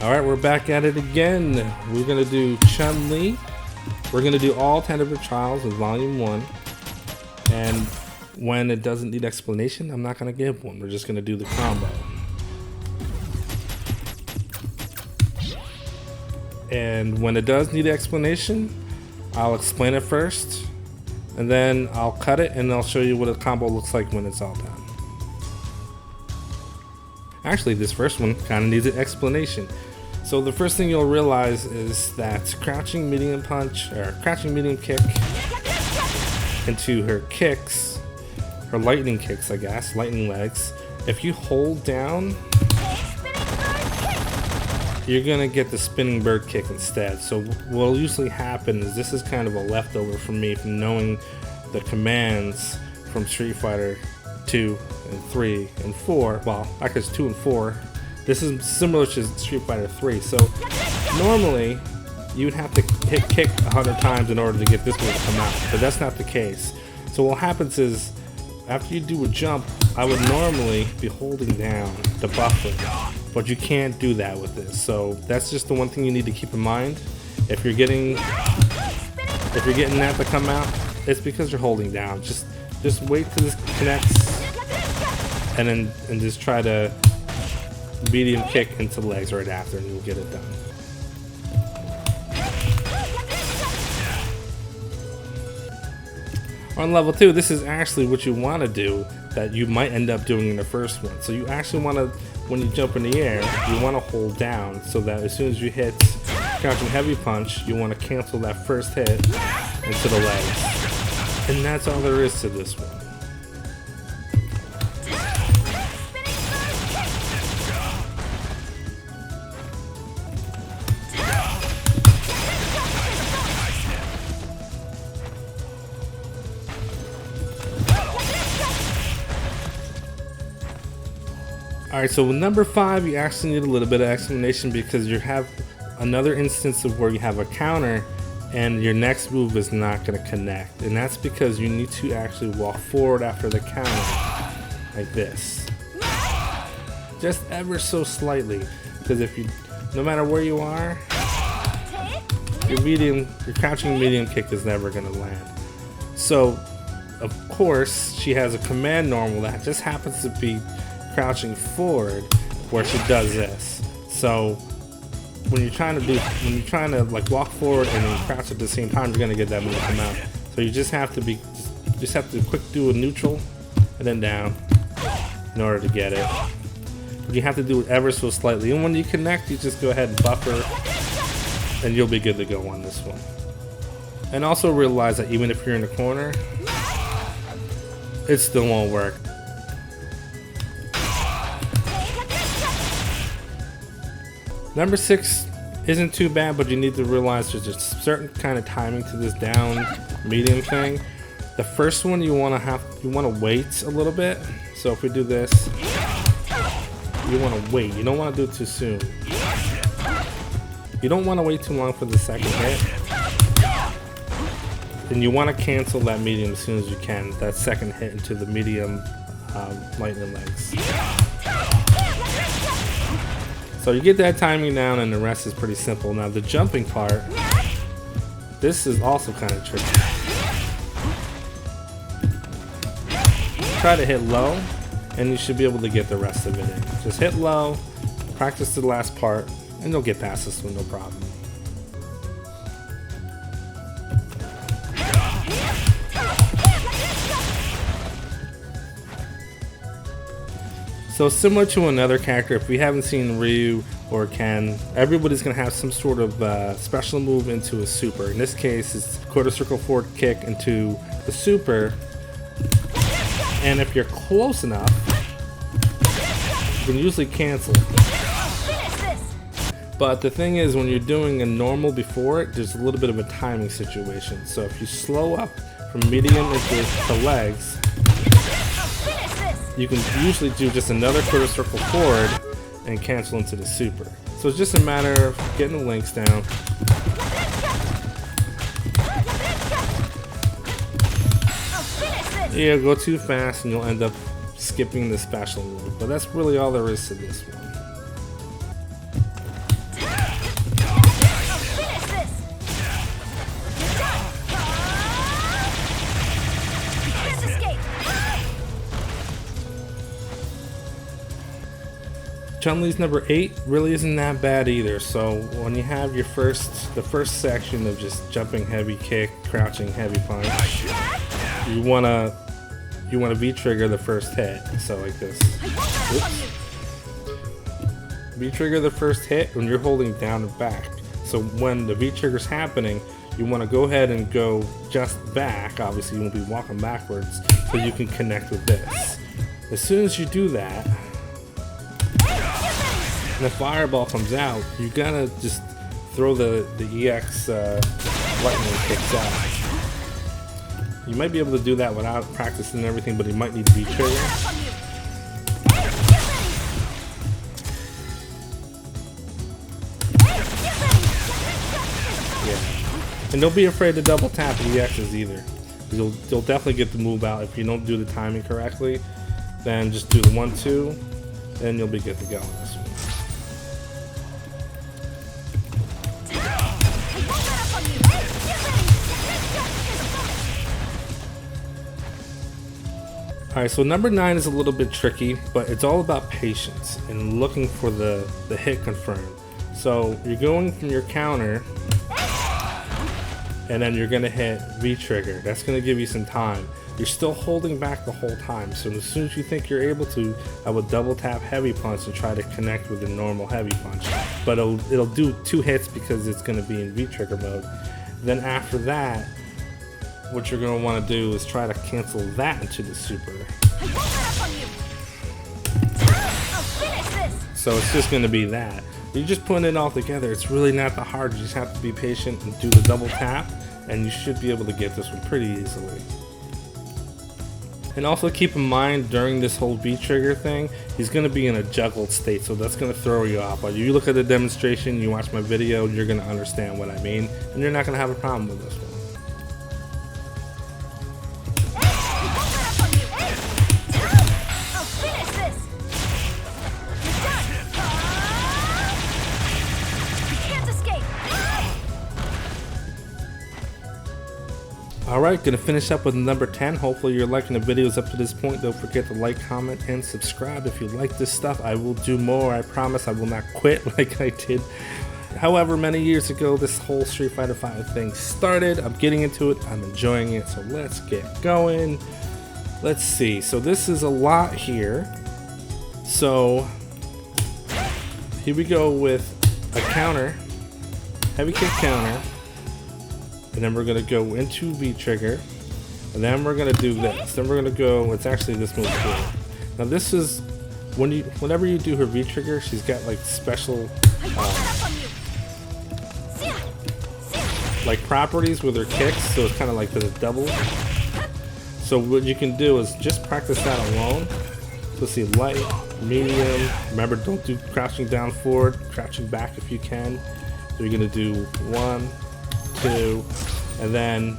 Alright, we're back at it again. We're going to do Chun Li. We're going to do all 10 of her trials with Volume 1. And when it doesn't need explanation, I'm not going to give one. We're just going to do the combo. And when it does need explanation, I'll explain it first. And then I'll cut it and I'll show you what a combo looks like when it's all done. Actually, this first one kind of needs an explanation. So the first thing you'll realize is that crouching medium punch, or crouching medium kick, into her kicks, her lightning kicks, I guess, lightning legs. If you hold down, you're gonna get the spinning bird kick instead. So what'll usually happen is this is kind of a leftover from me from knowing the commands from Street Fighter 2 and 3 and 4. Well, I guess 2 and 4. This is similar to Street Fighter 3. So normally you would have to hit kick 100 times in order to get this one to come out, but that's not the case. So what happens is after you do a jump, I would normally be holding down the buffer, but you can't do that with this. So that's just the one thing you need to keep in mind. If you're getting that to come out, it's because you're holding down. Just wait till this connects, and just try to medium kick into the legs right after, and you'll get it done. On level 2, this is actually what you want to do that you might end up doing in the first one. So you actually want to, when you jump in the air, you want to hold down so that as soon as you hit crouching heavy punch, you want to cancel that first hit into the legs. And that's all there is to this one. Alright, so with number 5, you actually need a little bit of explanation because you have another instance of where you have a counter and your next move is not going to connect. And that's because you need to actually walk forward after the counter, like this. Just ever so slightly, because if you, no matter where you are, your crouching medium kick is never going to land. So, of course, she has a command normal that just happens to be crouching forward where she does this. So when you're trying to like walk forward and then crouch at the same time, you're gonna get that move come out. So you just have to quick do a neutral and then down in order to get it. But you have to do it ever so slightly, and when you connect, you just go ahead and buffer and you'll be good to go on this one. And also realize that even if you're in the corner, it still won't work. Number 6 isn't too bad, but you need to realize there's a certain kind of timing to this down medium thing. The first one you want to wait a little bit. So if we do this, you want to wait. You don't want to do it too soon. You don't want to wait too long for the second hit. And you want to cancel that medium as soon as you can. That second hit into the medium lightning legs. So you get that timing down and the rest is pretty simple. Now the jumping part, this is also kind of tricky. Try to hit low and you should be able to get the rest of it in. Just hit low, practice the last part, and you'll get past this one no problem. So similar to another character, if we haven't seen Ryu or Ken, everybody's going to have some sort of special move into a super. In this case, it's quarter circle forward kick into the super. And if you're close enough, you can usually cancel. But the thing is, when you're doing a normal before it, there's a little bit of a timing situation. So if you slow up from medium into the legs, you can usually do just another quarter circle forward and cancel into the super. So it's just a matter of getting the links down. Yeah, go too fast and you'll end up skipping the special move. But that's really all there is to this one. Chun Li's number 8 really isn't that bad either. So when you have the first section of just jumping heavy kick, crouching heavy punch, you wanna V trigger the first hit. So like this. Oops. V trigger the first hit when you're holding down and back. So when the V trigger's happening, you want to go ahead and go just back. Obviously you won't be walking backwards, so you can connect with this. As soon as you do that, and the fireball comes out, you gotta just throw the EX lightning kicks out. You might be able to do that without practicing and everything, but you might need to be trigger. And don't be afraid to double tap the EXs either. You'll definitely get the move out. If you don't do the timing correctly, then just do the 1-2, and you'll be good to go on this one. Alright, so number 9 is a little bit tricky, but it's all about patience and looking for the hit confirmed. So you're going from your counter, and then you're gonna hit V trigger. That's gonna give you some time. You're still holding back the whole time. So as soon as you think you're able to, I would double tap heavy punch and try to connect with the normal heavy punch. But it'll do 2 hits because it's gonna be in V trigger mode. Then after that, what you're gonna wanna do is try to cancel that into the super. So it's just gonna be that. You're just putting it all together. It's really not that hard. You just have to be patient and do the double tap, and you should be able to get this one pretty easily. And also keep in mind, during this whole V trigger thing, he's going to be in a juggled state, so that's going to throw you off. But you look at the demonstration, you watch my video, you're going to understand what I mean, and you're not going to have a problem with this one. Alright, gonna finish up with number 10. Hopefully you're liking the videos up to this point. Don't forget to like, comment, and subscribe. If you like this stuff, I will do more. I promise I will not quit like I did however many years ago this whole Street Fighter V thing started. I'm getting into it, I'm enjoying it, so let's get going. Let's see, so this is a lot here. So here we go with a counter, heavy kick counter. And then we're gonna go into V trigger, and then we're gonna do this. Then we're gonna go. It's actually this move here. Now this is whenever you do her V trigger, she's got like special like properties with her kicks. So it's kind of like the double. So what you can do is just practice that alone. So see, light, medium. Remember, don't do crouching down forward, crouching back if you can. So you're gonna do 1, 2, and then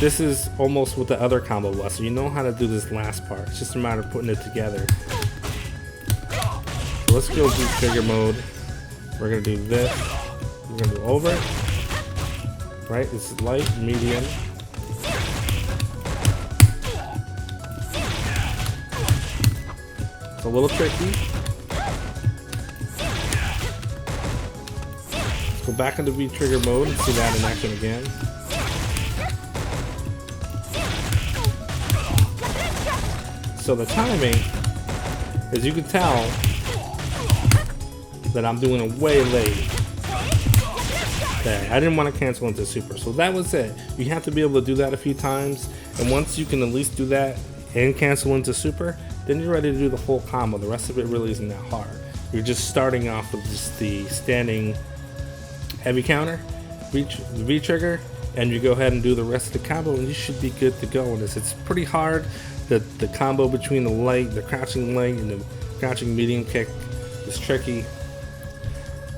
this is almost what the other combo was, so you know how to do this last part. It's just a matter of putting it together. So let's go V trigger mode. We're gonna do this. We're gonna do over. Right? This is light, medium. It's a little tricky. Go back into V trigger mode and see that in action again. So the timing, as you can tell, that I'm doing it way late. Okay, I didn't want to cancel into super, so that was it. You have to be able to do that a few times, and once you can at least do that and cancel into super, then you're ready to do the whole combo. The rest of it really isn't that hard. You're just starting off with just the standing heavy counter, V trigger, and you go ahead and do the rest of the combo, and you should be good to go on this. It's pretty hard. The combo between the crouching light and the crouching medium kick is tricky,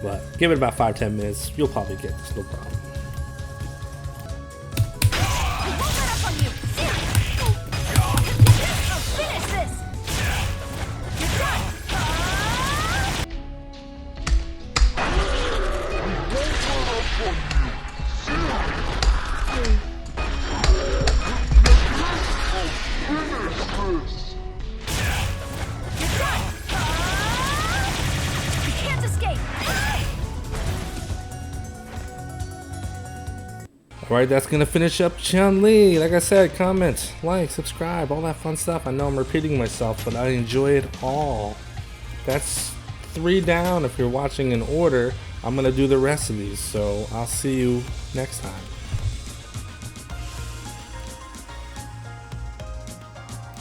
but give it about 5-10 minutes. You'll probably get this, no problem. Alright, that's gonna finish up Chun Li. Like I said, comment, like, subscribe, all that fun stuff. I know I'm repeating myself, but I enjoy it all. That's 3 down if you're watching in order. I'm gonna do the rest of these, so I'll see you next time.